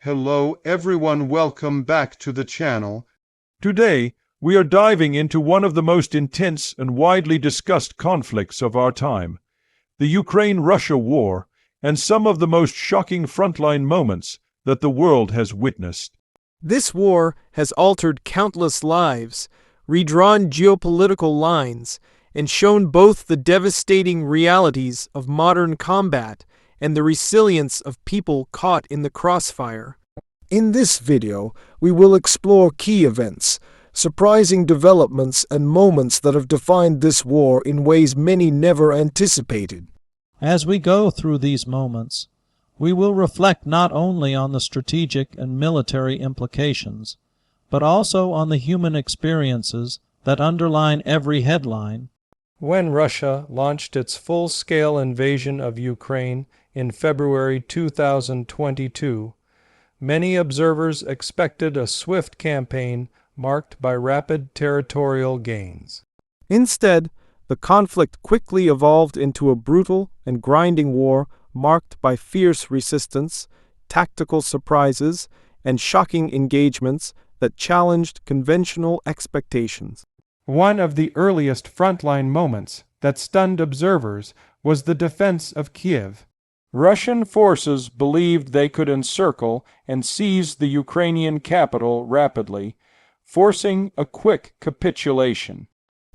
Hello everyone, welcome back to the channel. Today, we are diving into one of the most intense and widely discussed conflicts of our time, the Ukraine-Russia war, and some of the most shocking frontline moments that the world has witnessed. This war has altered countless lives, redrawn geopolitical lines, and shown both the devastating realities of modern combat and the resilience of people caught in the crossfire. In this video, we will explore key events, surprising developments, and moments that have defined this war in ways many never anticipated. As we go through these moments, we will reflect not only on the strategic and military implications, but also on the human experiences that underline every headline. When Russia launched its full-scale invasion of Ukraine in February 2022, many observers expected a swift campaign marked by rapid territorial gains. Instead, the conflict quickly evolved into a brutal and grinding war marked by fierce resistance, tactical surprises, and shocking engagements that challenged conventional expectations. One of the earliest frontline moments that stunned observers was the defense of Kyiv. Russian forces believed they could encircle and seize the Ukrainian capital rapidly, forcing a quick capitulation.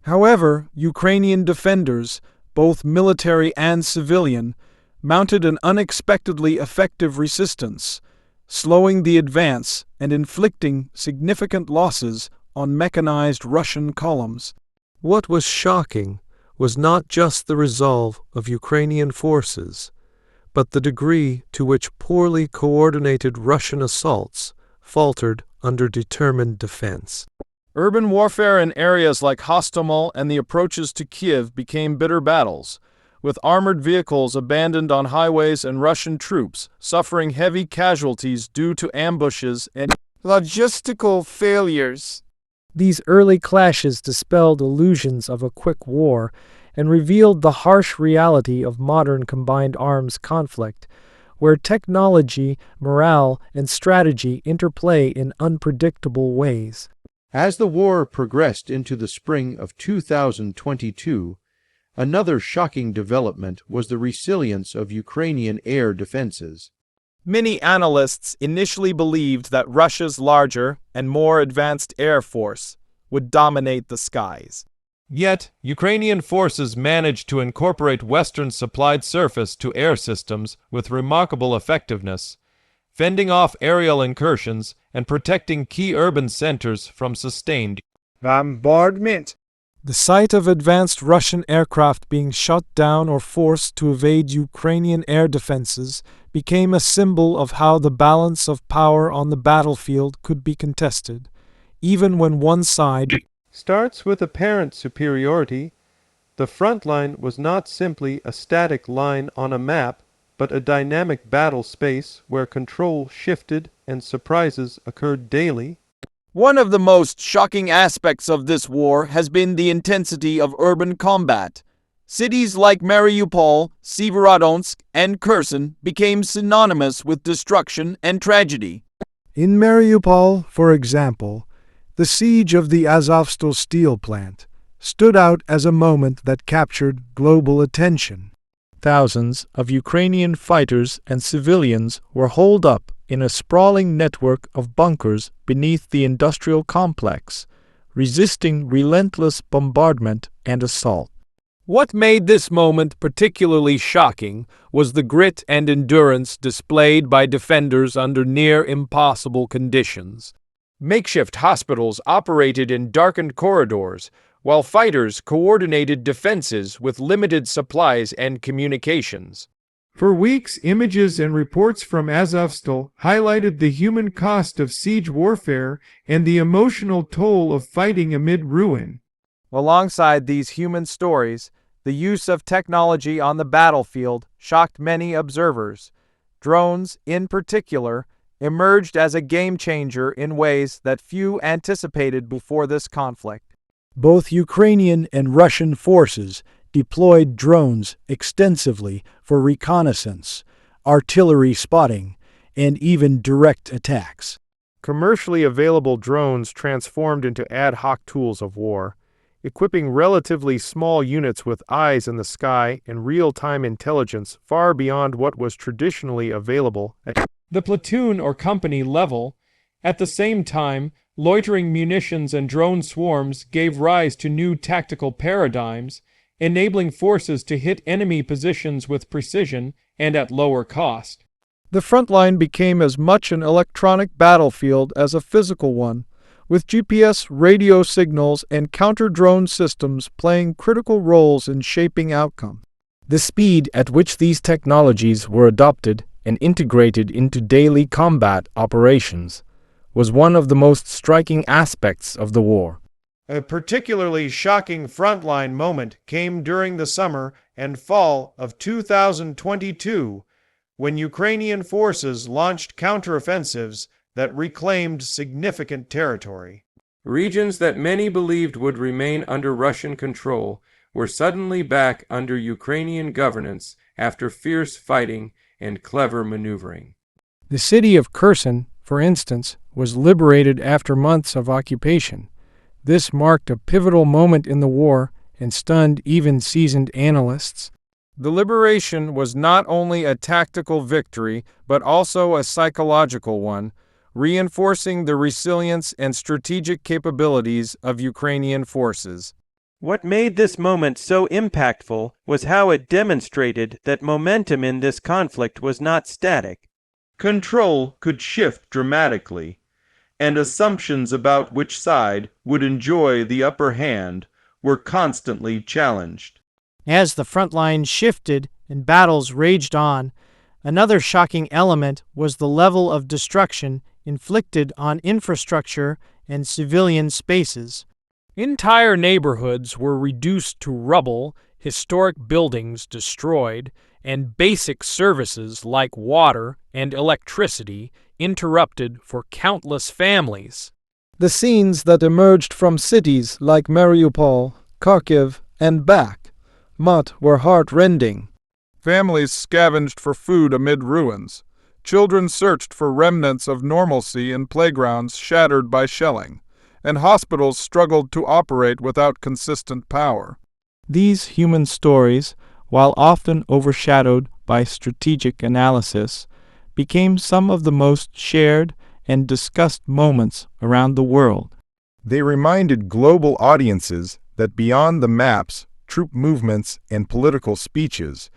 However, Ukrainian defenders, both military and civilian, mounted an unexpectedly effective resistance, slowing the advance and inflicting significant losses on mechanized Russian columns. What was shocking was not just the resolve of Ukrainian forces, but the degree to which poorly coordinated Russian assaults faltered under determined defense. Urban warfare in areas like Hostomel and the approaches to Kyiv became bitter battles, with armored vehicles abandoned on highways and Russian troops suffering heavy casualties due to ambushes and logistical failures. These early clashes dispelled illusions of a quick war and revealed the harsh reality of modern combined arms conflict, where technology, morale, and strategy interplay in unpredictable ways. As the war progressed into the spring of 2022, another shocking development was the resilience of Ukrainian air defenses. Many analysts initially believed that Russia's larger and more advanced air force would dominate the skies. Yet, Ukrainian forces managed to incorporate Western-supplied surface-to-air systems with remarkable effectiveness, fending off aerial incursions and protecting key urban centers from sustained bombardment. The sight of advanced Russian aircraft being shot down or forced to evade Ukrainian air defenses became a symbol of how the balance of power on the battlefield could be contested, even when one side starts with apparent superiority. The front line was not simply a static line on a map, but a dynamic battle space where control shifted and surprises occurred daily. One of the most shocking aspects of this war has been the intensity of urban combat. Cities like Mariupol, Severodonetsk, and Kherson became synonymous with destruction and tragedy. In Mariupol, for example, the siege of the Azovstal steel plant stood out as a moment that captured global attention. Thousands of Ukrainian fighters and civilians were holed up in a sprawling network of bunkers beneath the industrial complex, resisting relentless bombardment and assault. What made this moment particularly shocking was the grit and endurance displayed by defenders under near-impossible conditions. Makeshift hospitals operated in darkened corridors, while fighters coordinated defenses with limited supplies and communications. For weeks, images and reports from Azovstal highlighted the human cost of siege warfare and the emotional toll of fighting amid ruin. Alongside these human stories, the use of technology on the battlefield shocked many observers. Drones, in particular, emerged as a game-changer in ways that few anticipated before this conflict. Both Ukrainian and Russian forces deployed drones extensively for reconnaissance, artillery spotting, and even direct attacks. Commercially available drones transformed into ad hoc tools of war, equipping relatively small units with eyes in the sky and real-time intelligence far beyond what was traditionally available at the platoon or company level. At the same time, loitering munitions and drone swarms gave rise to new tactical paradigms, enabling forces to hit enemy positions with precision and at lower cost. The front line became as much an electronic battlefield as a physical one, with GPS radio signals and counter-drone systems playing critical roles in shaping outcome. The speed at which these technologies were adopted and integrated into daily combat operations was one of the most striking aspects of the war. A particularly shocking frontline moment came during the summer and fall of 2022, when Ukrainian forces launched counteroffensives that reclaimed significant territory. Regions that many believed would remain under Russian control were suddenly back under Ukrainian governance after fierce fighting and clever maneuvering. The city of Kherson, for instance, was liberated after months of occupation. This marked a pivotal moment in the war and stunned even seasoned analysts. The liberation was not only a tactical victory, but also a psychological one, reinforcing the resilience and strategic capabilities of Ukrainian forces. What made this moment so impactful was how it demonstrated that momentum in this conflict was not static. Control could shift dramatically, and assumptions about which side would enjoy the upper hand were constantly challenged. As the front line shifted and battles raged on, another shocking element was the level of destruction inflicted on infrastructure and civilian spaces. Entire neighborhoods were reduced to rubble, historic buildings destroyed, and basic services like water and electricity interrupted for countless families. The scenes that emerged from cities like Mariupol, Kharkiv, and Bakhmut were heart-rending. Families scavenged for food amid ruins. Children searched for remnants of normalcy in playgrounds shattered by shelling, and hospitals struggled to operate without consistent power. These human stories, while often overshadowed by strategic analysis, became some of the most shared and discussed moments around the world. They reminded global audiences that beyond the maps, troop movements, and political speeches,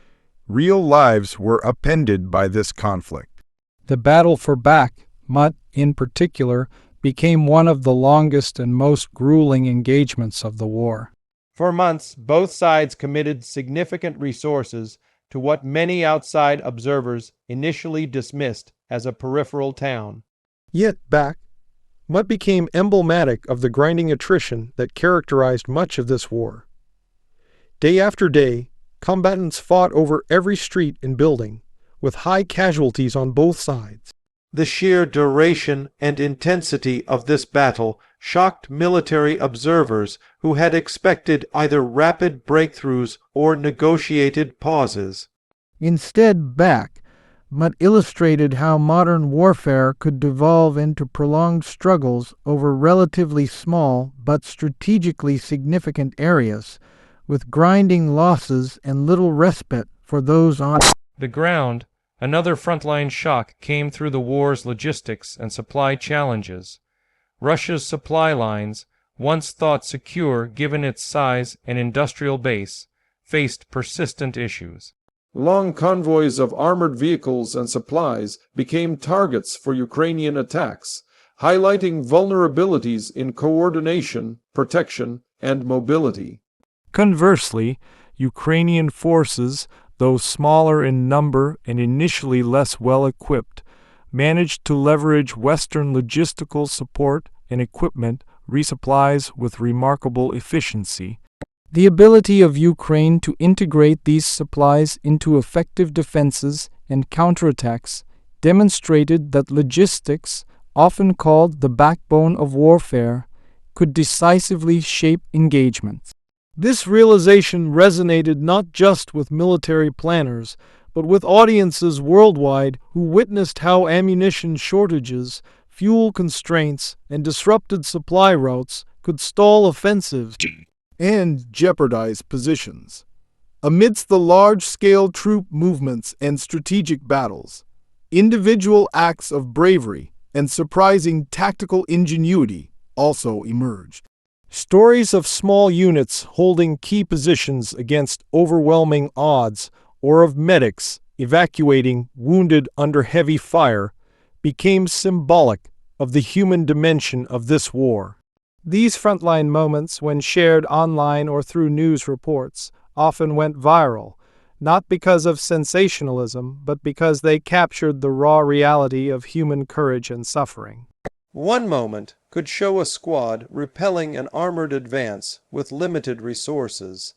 real lives were upended by this conflict. The battle for Bakhmut, in particular, became one of the longest and most grueling engagements of the war. For months, both sides committed significant resources to what many outside observers initially dismissed as a peripheral town. Yet Bakhmut became emblematic of the grinding attrition that characterized much of this war. Day after day, combatants fought over every street and building, with high casualties on both sides. The sheer duration and intensity of this battle shocked military observers who had expected either rapid breakthroughs or negotiated pauses. Instead, Bakhmut illustrated how modern warfare could devolve into prolonged struggles over relatively small but strategically significant areas, with grinding losses and little respite for those on the ground. Another frontline shock came through the war's logistics and supply challenges. Russia's supply lines, once thought secure given its size and industrial base, faced persistent issues. Long convoys of armored vehicles and supplies became targets for Ukrainian attacks, highlighting vulnerabilities in coordination, protection, and mobility. Conversely, Ukrainian forces, though smaller in number and initially less well-equipped, managed to leverage Western logistical support and equipment resupplies with remarkable efficiency. The ability of Ukraine to integrate these supplies into effective defenses and counterattacks demonstrated that logistics, often called the backbone of warfare, could decisively shape engagements. This realization resonated not just with military planners, but with audiences worldwide who witnessed how ammunition shortages, fuel constraints, and disrupted supply routes could stall offensives and jeopardize positions. Amidst the large-scale troop movements and strategic battles, individual acts of bravery and surprising tactical ingenuity also emerged. Stories of small units holding key positions against overwhelming odds, or of medics evacuating wounded under heavy fire, became symbolic of the human dimension of this war. These frontline moments, when shared online or through news reports, often went viral, not because of sensationalism, but because they captured the raw reality of human courage and suffering. One moment could show a squad repelling an armored advance with limited resources.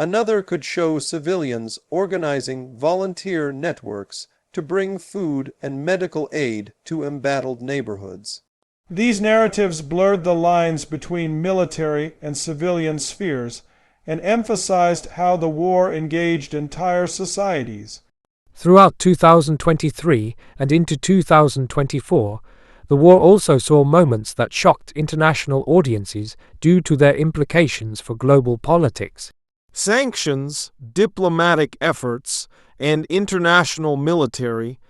Another could show civilians organizing volunteer networks to bring food and medical aid to embattled neighborhoods. These narratives blurred the lines between military and civilian spheres and emphasized how the war engaged entire societies. Throughout 2023 and into 2024, the war also saw moments that shocked international audiences due to their implications for global politics. Sanctions, diplomatic efforts, and international military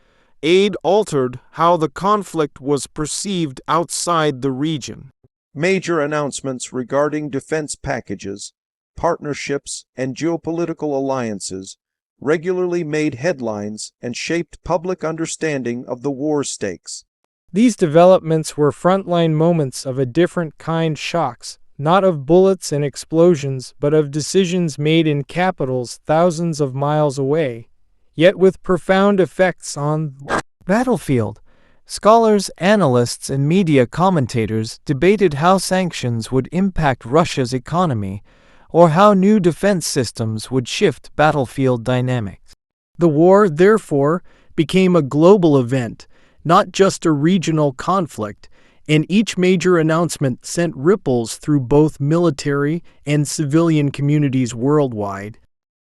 aid altered how the conflict was perceived outside the region. Major announcements regarding defense packages, partnerships, and geopolitical alliances regularly made headlines and shaped public understanding of the war stakes. These developments were frontline moments of a different kind, shocks, not of bullets and explosions, but of decisions made in capitals thousands of miles away, yet with profound effects on the battlefield. Scholars, analysts, and media commentators debated how sanctions would impact Russia's economy, or how new defense systems would shift battlefield dynamics. The war, therefore, became a global event, not just a regional conflict, and each major announcement sent ripples through both military and civilian communities worldwide.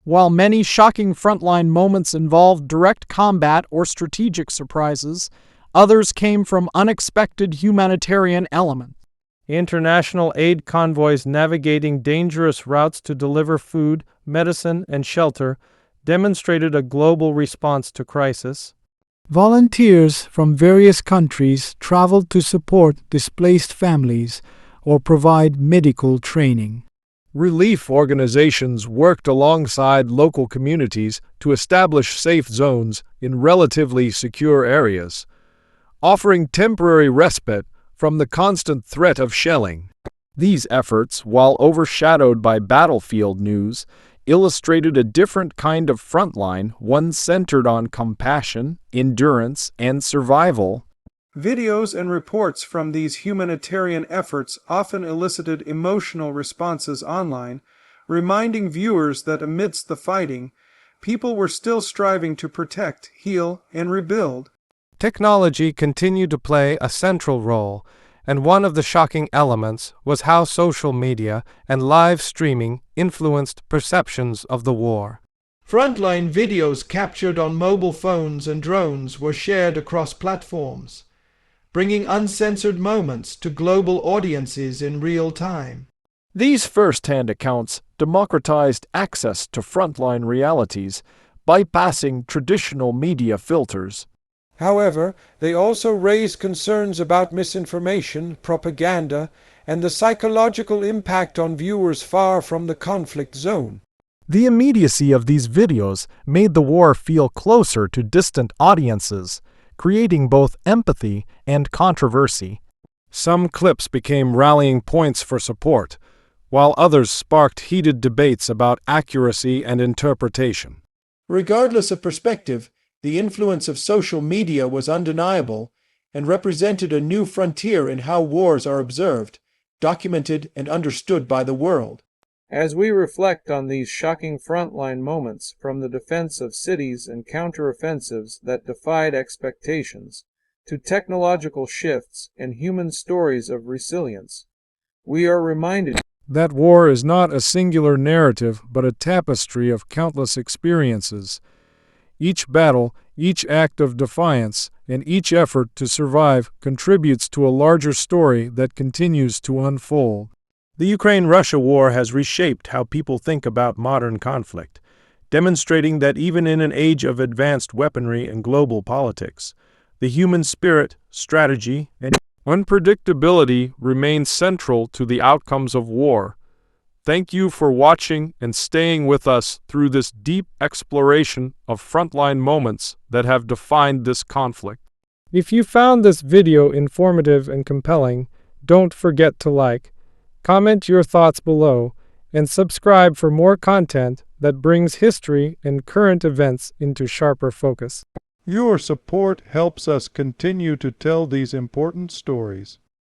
While many shocking frontline moments involved direct combat or strategic surprises, others came from unexpected humanitarian elements. International aid convoys navigating dangerous routes to deliver food, medicine, and shelter demonstrated a global response to crisis. Volunteers from various countries traveled to support displaced families or provide medical training. Relief organizations worked alongside local communities to establish safe zones in relatively secure areas, offering temporary respite from the constant threat of shelling. These efforts, while overshadowed by battlefield news, illustrated a different kind of frontline, one centered on compassion, endurance, and survival. Videos and reports from these humanitarian efforts often elicited emotional responses online, reminding viewers that amidst the fighting, people were still striving to protect, heal, and rebuild. Technology continued to play a central role, and one of the shocking elements was how social media and live streaming influenced perceptions of the war. Frontline videos captured on mobile phones and drones were shared across platforms, bringing uncensored moments to global audiences in real time. These first-hand accounts democratized access to frontline realities, bypassing traditional media filters. However, they also raised concerns about misinformation, propaganda, and the psychological impact on viewers far from the conflict zone. The immediacy of these videos made the war feel closer to distant audiences, creating both empathy and controversy. Some clips became rallying points for support, while others sparked heated debates about accuracy and interpretation. Regardless of perspective, the influence of social media was undeniable and represented a new frontier in how wars are observed, documented, and understood by the world. As we reflect on these shocking frontline moments, from the defense of cities and counteroffensives that defied expectations, to technological shifts and human stories of resilience, we are reminded that war is not a singular narrative but a tapestry of countless experiences. Each battle, each act of defiance, and each effort to survive contributes to a larger story that continues to unfold. The Ukraine-Russia war has reshaped how people think about modern conflict, demonstrating that even in an age of advanced weaponry and global politics, the human spirit, strategy, and unpredictability remain central to the outcomes of war. Thank you for watching and staying with us through this deep exploration of frontline moments that have defined this conflict. If you found this video informative and compelling, don't forget to like, comment your thoughts below, and subscribe for more content that brings history and current events into sharper focus. your support helps us continue to tell these important stories.